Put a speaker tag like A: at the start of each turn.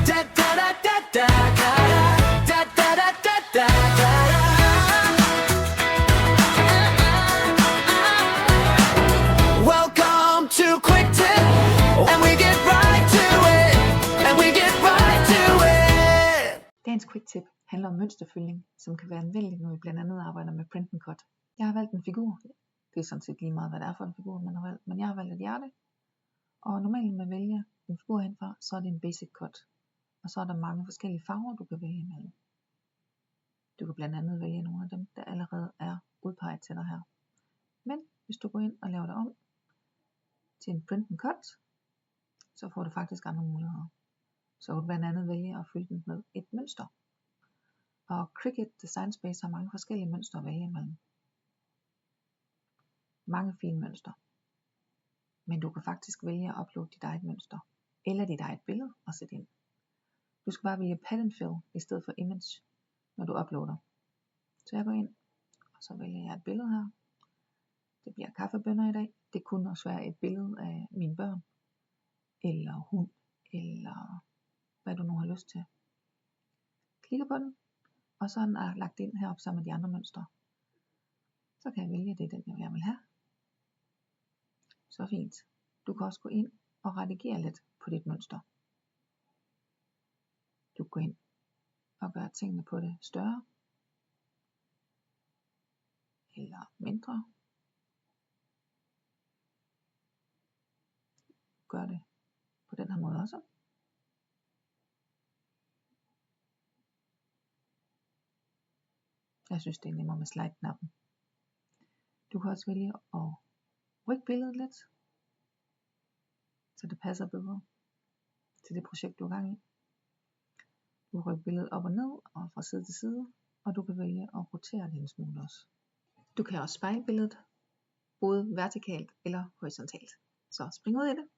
A: Da da da da da da da da da da da da. Welcome to QuickTip, and we get right to it, and we get right to it.
B: Dagens quick tip handler om mønsterfølgning, som kan være anvendeligt, når vi blandt andet arbejder med print and cut. Jeg har valgt en figur. Det er sådan set lige meget, hvad det er for en figur, man har valgt, men jeg har valgt et hjerte. Og normalt, når man vælger en figur henfra, så er det en basic cut. Og så er der mange forskellige farver, du kan vælge imellem. Du kan blandt andet vælge nogle af dem, der allerede er udpeget til dig her. Men hvis du går ind og laver det om til en print and cut, så får du faktisk andre muligheder. Så kan du blandt andet vælge at fylde den med et mønster. Og Cricut Design Space har mange forskellige mønstre at vælge imellem. Mange fine mønstre. Men du kan faktisk vælge at uploade dit eget mønster, eller dit eget billede og sætte ind. Du skal bare vælge pattern fill i stedet for image, når du uploader. Så jeg går ind, og så vælger jeg et billede her. Det bliver kaffebønner i dag. Det kunne også være et billede af mine børn, eller hund, eller hvad du nu har lyst til. Klikker på den, og så er den lagt ind heroppe sammen med de andre mønstre. Så kan jeg vælge, det er den jeg vil have. Så fint. Du kan også gå ind og redigere lidt på dit mønster. Du kan gå ind og gøre tingene på det større eller mindre. Gør det på den her måde også. Jeg synes det er nemmere med slide-knappen. Du kan også vælge at rykke billedet lidt, så det passer bedre til det projekt du er gang i. Du kan rykke billedet op og ned og fra side til side, og du kan vælge at rotere det en smule også. Du kan også spejle billedet både vertikalt eller horisontalt. Så spring ud i det.